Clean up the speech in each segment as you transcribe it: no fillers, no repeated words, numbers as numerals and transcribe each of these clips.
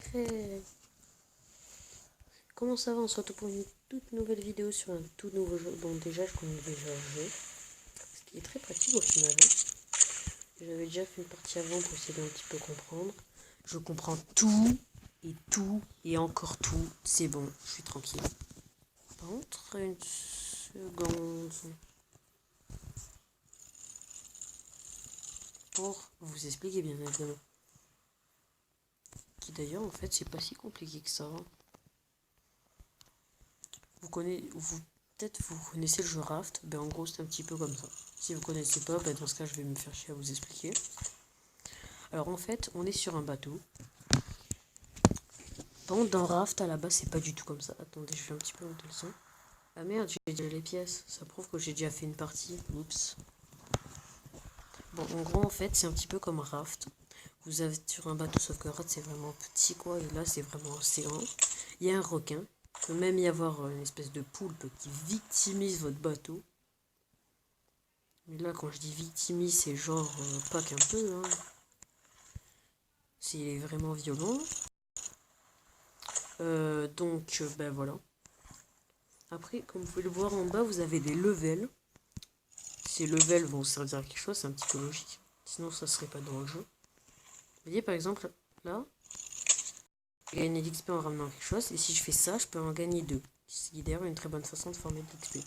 très... Comment ça va? On se retrouve pour une toute nouvelle vidéo sur un tout nouveau jeu. Bon, déjà, je connais déjà le jeu, ce qui est très pratique au final. J'avais déjà fait une partie avant pour essayer d'un petit peu comprendre. Je comprends tout, et encore tout. C'est bon, je suis tranquille. Par contre, une seconde. Pour vous expliquer bien évidemment. Qui d'ailleurs, en fait, c'est pas si compliqué que ça. Peut-être vous connaissez le jeu Raft, ben en gros c'est un petit peu comme ça. Si vous connaissez pas, ben dans ce cas je vais me faire chier à vous expliquer. Alors en fait, on est sur un bateau. Bon, dans Raft à la base c'est pas du tout comme ça. Attendez, je vais un petit peu monter le son. Ah merde, j'ai déjà les pièces. Ça prouve que j'ai déjà fait une partie. Oups. Bon, en gros en fait c'est un petit peu comme Raft. Vous êtes sur un bateau, sauf que Raft c'est vraiment petit quoi, et là c'est vraiment assez grand. Il y a un requin. Il peut même y avoir une espèce de poulpe qui victimise votre bateau. Mais là, quand je dis victimise, c'est genre pas qu'un peu. Hein. C'est vraiment violent. Donc, ben voilà. Après, comme vous pouvez le voir en bas, vous avez des levels. Ces levels vont servir à quelque chose, c'est un petit peu logique. Sinon, ça serait pas dans le jeu. Vous voyez, par exemple, là, je gagne de l'XP en ramenant quelque chose. Et si je fais ça, je peux en gagner 2. C'est d'ailleurs une très bonne façon de former de l'XP.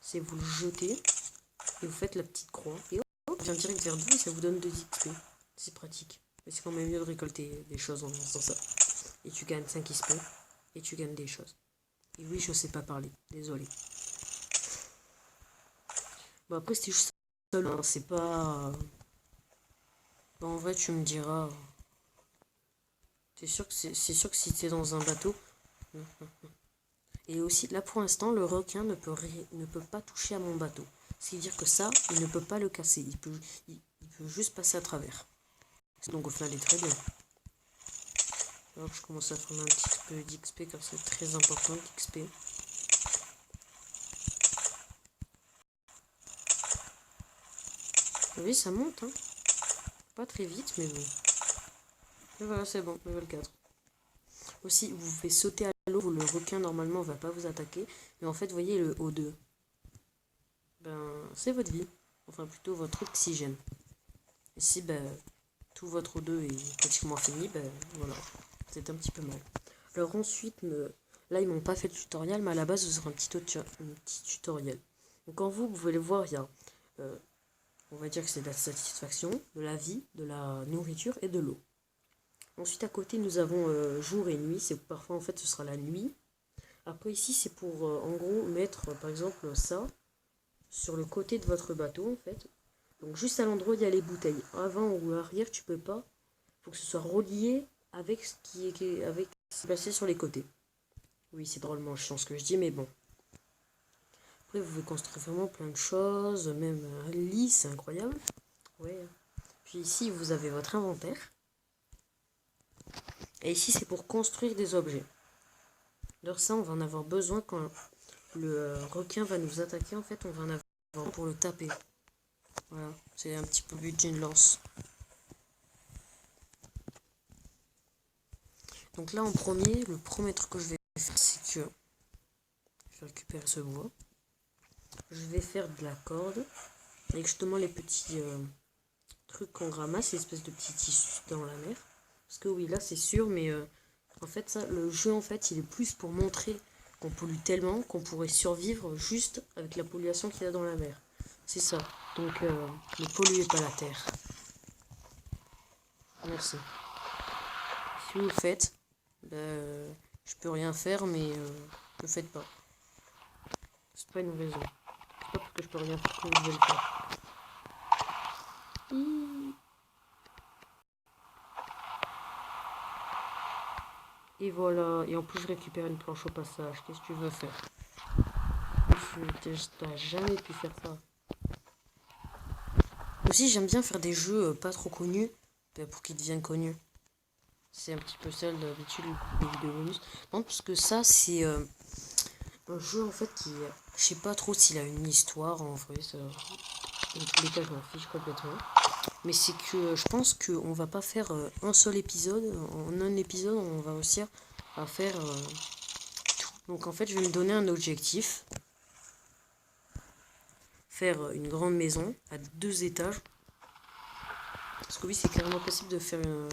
C'est vous le jetez et vous faites la petite croix. Et hop, vient direct vers vous et ça vous donne 2 XP. C'est pratique. Mais c'est quand même mieux de récolter des choses en faisant ça. Et tu gagnes 5 XP. Et tu gagnes des choses. Et oui, je sais pas parler. Désolé. Bon, après, c'était juste seul. Hein, c'est pas... Bon, en vrai, tu me diras... C'est sûr que si tu es dans un bateau... Et aussi, là, pour l'instant, le requin ne peut pas toucher à mon bateau. Ce qui veut dire que ça, il ne peut pas le casser. Il peut juste passer à travers. Donc, au final, il est très bien. Alors, je commence à prendre un petit peu d'XP car c'est très important l'XP. Oui, ça monte, hein. Pas très vite, mais bon. Et voilà, c'est bon, level 4. Aussi, vous faites sauter à l'eau, le requin normalement va pas vous attaquer. Mais en fait, vous voyez le O2. Ben, c'est votre vie. Enfin, plutôt votre oxygène. Et si, ben, tout votre O2 est pratiquement fini, ben, voilà. C'est un petit peu mal. Alors ensuite, là, ils m'ont pas fait le tutoriel, mais à la base, vous aurez un petit tutoriel. Donc, quand vous pouvez le voir, il y a... on va dire que c'est de la satisfaction, de la vie, de la nourriture et de l'eau. Ensuite, à côté, nous avons jour et nuit. C'est parfois, en fait, ce sera la nuit. Après, ici, c'est pour, en gros, mettre, par exemple, ça sur le côté de votre bateau, en fait. Donc, juste à l'endroit où il y a les bouteilles. Avant ou arrière, tu peux pas. Il faut que ce soit relié avec ce qui est placé sur les côtés. Oui, c'est drôlement chiant ce que je dis, mais bon. Après, vous pouvez construire vraiment plein de choses, même un lit, c'est incroyable. Ouais. Puis ici, vous avez votre inventaire. Et ici, c'est pour construire des objets. Alors ça, on va en avoir besoin quand le requin va nous attaquer. En fait, on va en avoir pour le taper. Voilà, c'est un petit peu le but d'une lance. Donc là, en premier, le premier truc que je vais faire, c'est que je vais récupérer ce bois. Je vais faire de la corde avec justement les petits trucs qu'on ramasse, les espèces de petits tissus dans la mer. Parce que oui, là, c'est sûr, mais en fait, ça, le jeu, en fait, il est plus pour montrer qu'on pollue tellement qu'on pourrait survivre juste avec la pollution qu'il y a dans la mer. C'est ça. Donc, ne polluez pas la terre. Merci. Si vous le faites, ben, je peux rien faire, mais ne le faites pas. C'est pas une raison. C'est pas parce que je peux rien faire que je vais le faire. Et voilà. Et en plus, je récupère une planche au passage. Qu'est-ce que tu veux faire? Tu n'as jamais pu faire ça. Aussi, j'aime bien faire des jeux pas trop connus pour qu'ils deviennent connus. C'est un petit peu ça d'habitude les vidéos bonus. Non, parce que ça, c'est un jeu en fait qui. Je sais pas trop s'il a une histoire en vrai. Ça, dans tous les cas, je m'en fiche complètement. Mais c'est que je pense qu'on va pas faire un seul épisode. En un épisode, on va réussir à faire tout. Donc en fait, je vais me donner un objectif. Faire une grande maison à 2 étages. Parce que oui, c'est carrément possible de faire une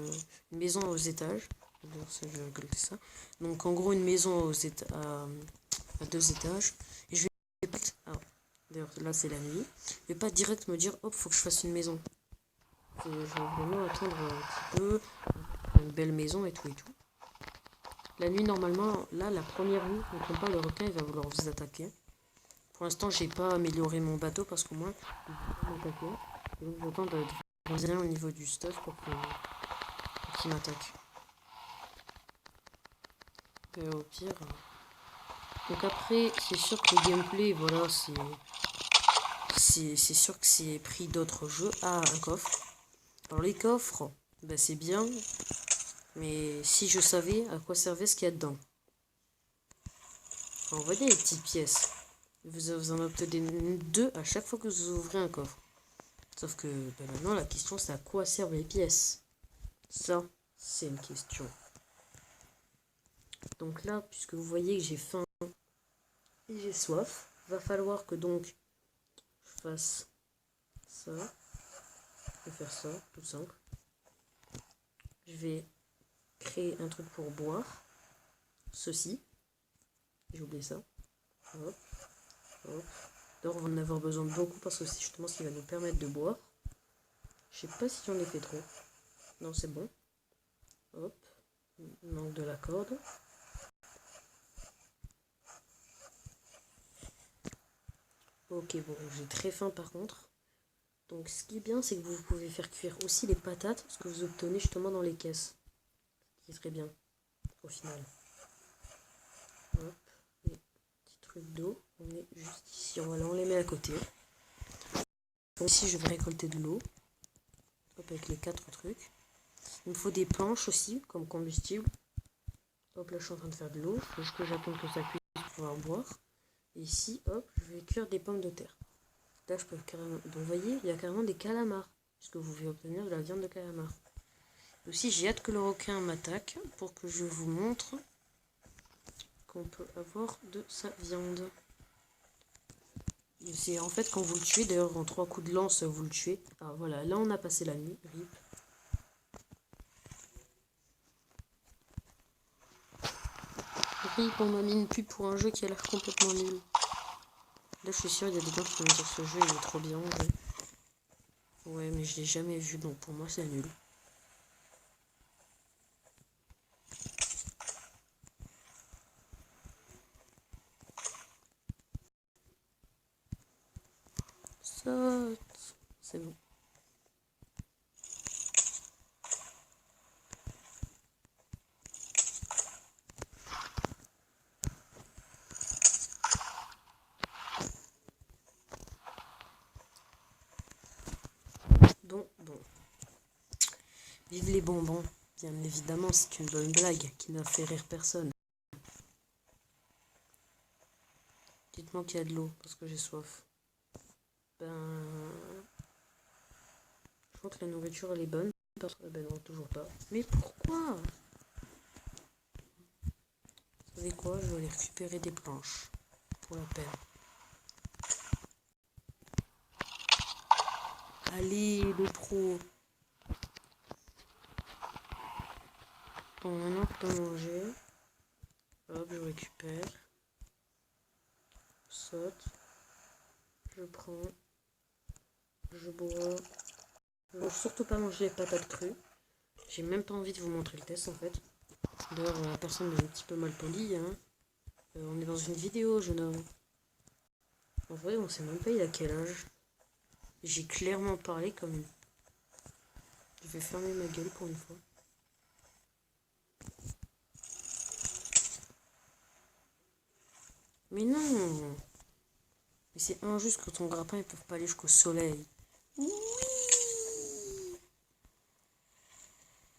maison aux étages. Alors, ça, je vais récolter ça. Donc en gros, une maison à 2 étages. Et je vais pas... D'ailleurs, là, c'est la nuit. Je vais pas direct me dire, hop, faut que je fasse une maison. Je vais vraiment attendre un petit peu, une belle maison et tout et tout. La nuit, normalement, là, la première nuit, on ne trompe pas, le requin, il va vouloir vous attaquer. Pour l'instant, j'ai pas amélioré mon bateau parce qu'au moins, il va m'attaquer. Donc, j'attends de bien au niveau du stuff pour qu'il m'attaque. Et au pire... Donc après, c'est sûr que le gameplay, voilà, c'est sûr que c'est pris d'autres jeux. Ah, un coffre. Alors les coffres, ben, c'est bien, mais si je savais à quoi servait ce qu'il y a dedans. Alors, vous voyez les petites pièces. Vous en obtenez 2 à chaque fois que vous ouvrez un coffre. Sauf que ben maintenant, la question, c'est à quoi servent les pièces. Ça, c'est une question. Donc là, puisque vous voyez que j'ai faim et j'ai soif, va falloir que donc je fasse ça. Je vais faire ça, tout simple. Je vais créer un truc pour boire. Ceci. J'ai oublié ça. Hop, hop. D'ailleurs, on va en avoir besoin de beaucoup parce que c'est justement ce qui va nous permettre de boire. Je sais pas si j'en ai fait trop. Non, c'est bon. Hop. Il manque de la corde. Ok, bon, j'ai très faim par contre. Donc ce qui est bien, c'est que vous pouvez faire cuire aussi les patates, ce que vous obtenez justement dans les caisses. Ce qui serait bien, au final. Hop, les petits trucs d'eau. On est juste ici, on les met à côté. Donc ici, je vais récolter de l'eau. Hop, avec les 4 trucs. Il me faut des planches aussi, comme combustible. Hop, là, je suis en train de faire de l'eau. Il faut juste que j'attende que ça cuise pour pouvoir boire. Et ici, hop, je vais cuire des pommes de terre. Là, je peux carrément... Donc, vous voyez, il y a carrément des calamars. Puisque vous pouvez obtenir de la viande de calamar. Aussi, j'ai hâte que le requin m'attaque pour que je vous montre qu'on peut avoir de sa viande. C'est en fait quand vous le tuez, d'ailleurs en 3 coups de lance, vous le tuez. Ah voilà, là on a passé la nuit, rip. Rip, on m'a mis une pub pour un jeu qui a l'air complètement nul. Là je suis sûr, il y a des gens qui vont me dire que ce jeu il est trop bien. Ouais, mais je l'ai jamais vu, donc pour moi c'est nul. Saute. C'est bon. Bon. Vive les bonbons. Bien évidemment, c'est une bonne blague qui n'a fait rire personne. Dites-moi qu'il y a de l'eau, parce que j'ai soif. Ben... Je crois que la nourriture elle est bonne. Ben non, toujours pas. Mais pourquoi? Vous savez quoi? Je vais aller récupérer des planches. Pour la peine. Allez, le pro. Bon, maintenant on peut manger. Hop, je récupère. Saute. Je prends. Je bois. Je ne veux surtout pas manger les patates crues. J'ai même pas envie de vous montrer le test en fait. D'ailleurs, la personne est un petit peu mal polie. Hein. On est dans une vidéo, jeune homme. En vrai, on sait même pas il a quel âge. J'ai clairement parlé comme une... Je vais fermer ma gueule pour une fois. Mais non! Mais c'est injuste que ton grappin, ils peuvent pas aller jusqu'au soleil. Oui!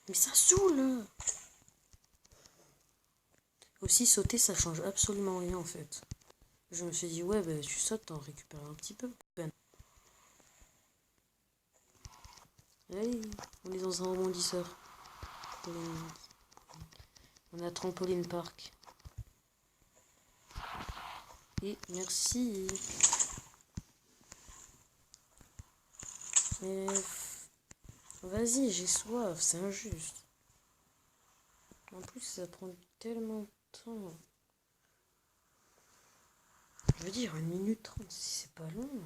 Mais ça saoule! Aussi, sauter, ça change absolument rien en fait. Je me suis dit, ouais, bah, tu sautes, t'en récupères un petit peu. Ben. Allez, on est dans un rebondisseur. On a trampoline park. Et merci. Mais vas-y, j'ai soif, c'est injuste. En plus, ça prend tellement de temps. Je veux dire, 1 minute 30, si c'est pas long.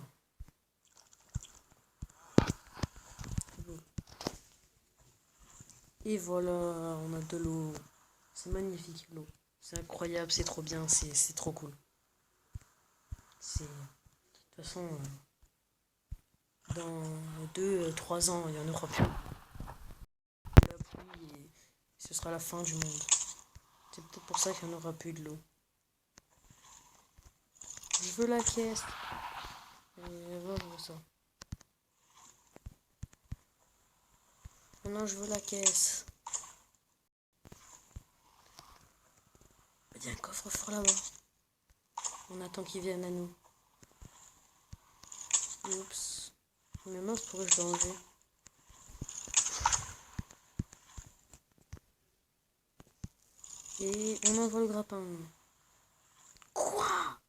Et voilà, on a de l'eau. C'est magnifique l'eau. C'est incroyable, c'est trop bien, c'est trop cool. De toute façon, dans 2-3 ans, il y en aura plus. La pluie et ce sera la fin du monde. C'est peut-être pour ça qu'il n'y en aura plus de l'eau. Je veux la caisse. Et voilà ça. Maintenant, je veux la caisse. Il y a un coffre-fort là-bas. On attend qu'ils viennent à nous. Oups. Mais mince, pourrais-je l'enlever? Et on envoie le grappin. Quoi?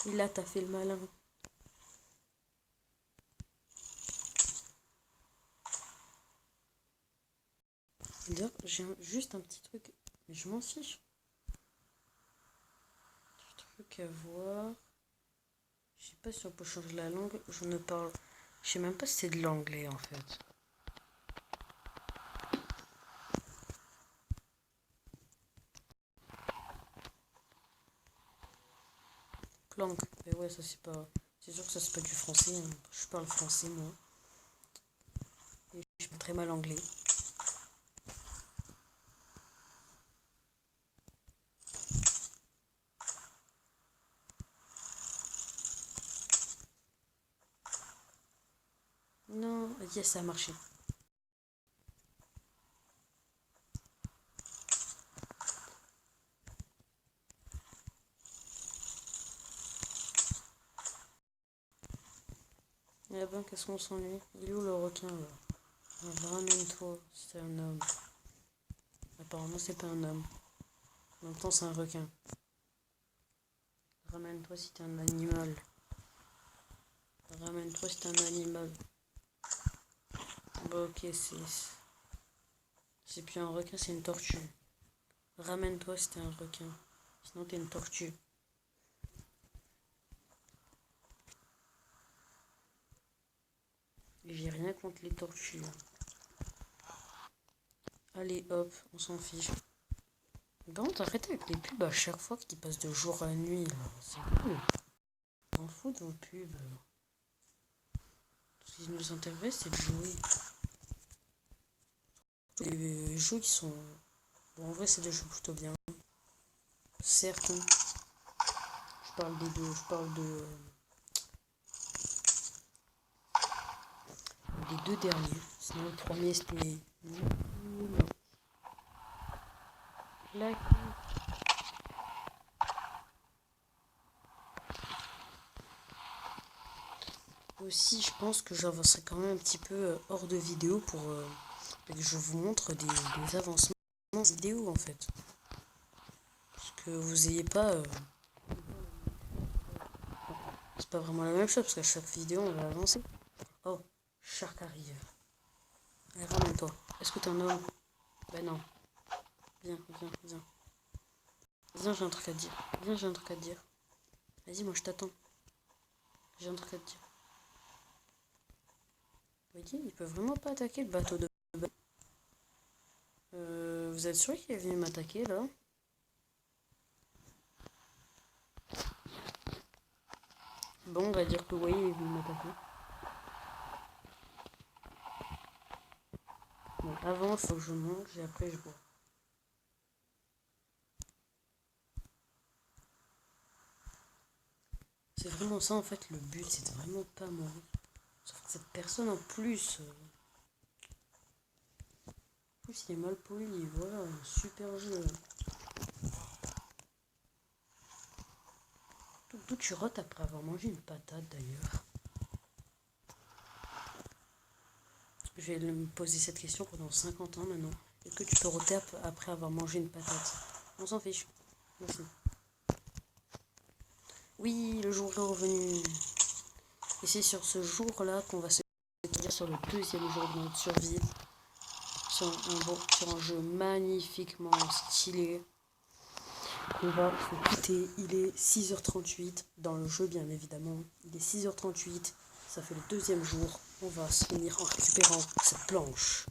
Et là, t'as fait le malin. D'ailleurs, j'ai juste un petit truc. Mais je m'en fiche. Petit truc à voir. Je sais pas si on peut changer la langue. Je ne parle. Je sais même pas si c'est de l'anglais en fait. Langue. Mais ouais, ça c'est pas. C'est sûr que ça c'est pas du français. Hein. Je parle français moi. Et je parle très mal anglais. Non, yes, ça a marché. Eh ben, qu'est-ce qu'on s'ennuie? Il est où le requin là? Ramène-toi, c'est un homme. Apparemment, c'est pas un homme. En même temps, c'est un requin. Ramène-toi si t'es un animal. Ramène-toi si t'es un animal. Bon, ok, c'est plus un requin, c'est une tortue. Ramène-toi si t'es un requin. Sinon, t'es une tortue. J'ai rien contre les tortues. Allez, hop, on s'en fiche. Bon, t'arrêtes avec les pubs à chaque fois qu'ils passent de jour à nuit, là. C'est cool. On s'en fout de vos pubs. Ce qui nous intéresse, c'est de jouer. Les jeux qui sont... Bon, en vrai, c'est des jeux plutôt bien. Certes, hein. Je parle des deux. Je parle des deux derniers. Sinon, le premier, c'était... Non. La... Aussi, je pense que j'avancerai quand même un petit peu hors de vidéo pour que je vous montre des avancements vidéo en fait. Parce que vous ayez pas... c'est pas vraiment la même chose parce qu'à chaque vidéo on va avancer. Oh, Shark arrive. Allez, ramène-toi. Est-ce que t'es un homme? Ben non. Viens, viens, viens. Viens, j'ai un truc à te dire. Viens, j'ai un truc à te dire. Vas-y, moi je t'attends. J'ai un truc à te dire. Vous voyez, il peut vraiment pas attaquer le bateau de... vous êtes sûr qu'il est venu m'attaquer là? Bon, on va dire que oui, il est venu m'attaquer. Bon, avant, il faut que je mange et après je bois. C'est vraiment ça en fait le but, c'est de vraiment pas mourir. Sauf que cette personne en plus... en plus il est mal poli, voilà, super jeu. D'où tu rotes après avoir mangé une patate d'ailleurs? Je vais me poser cette question pendant 50 ans maintenant. Est-ce que tu peux roter après avoir mangé une patate? On s'en fiche. Merci. Oui, le jour est revenu. Et c'est sur ce jour-là qu'on va se dire sur le deuxième jour de notre survie. Sur un jeu magnifiquement stylé. On va se quitter. Il est 6h38 dans le jeu, bien évidemment. Il est 6h38. Ça fait le deuxième jour. On va se finir en récupérant cette planche.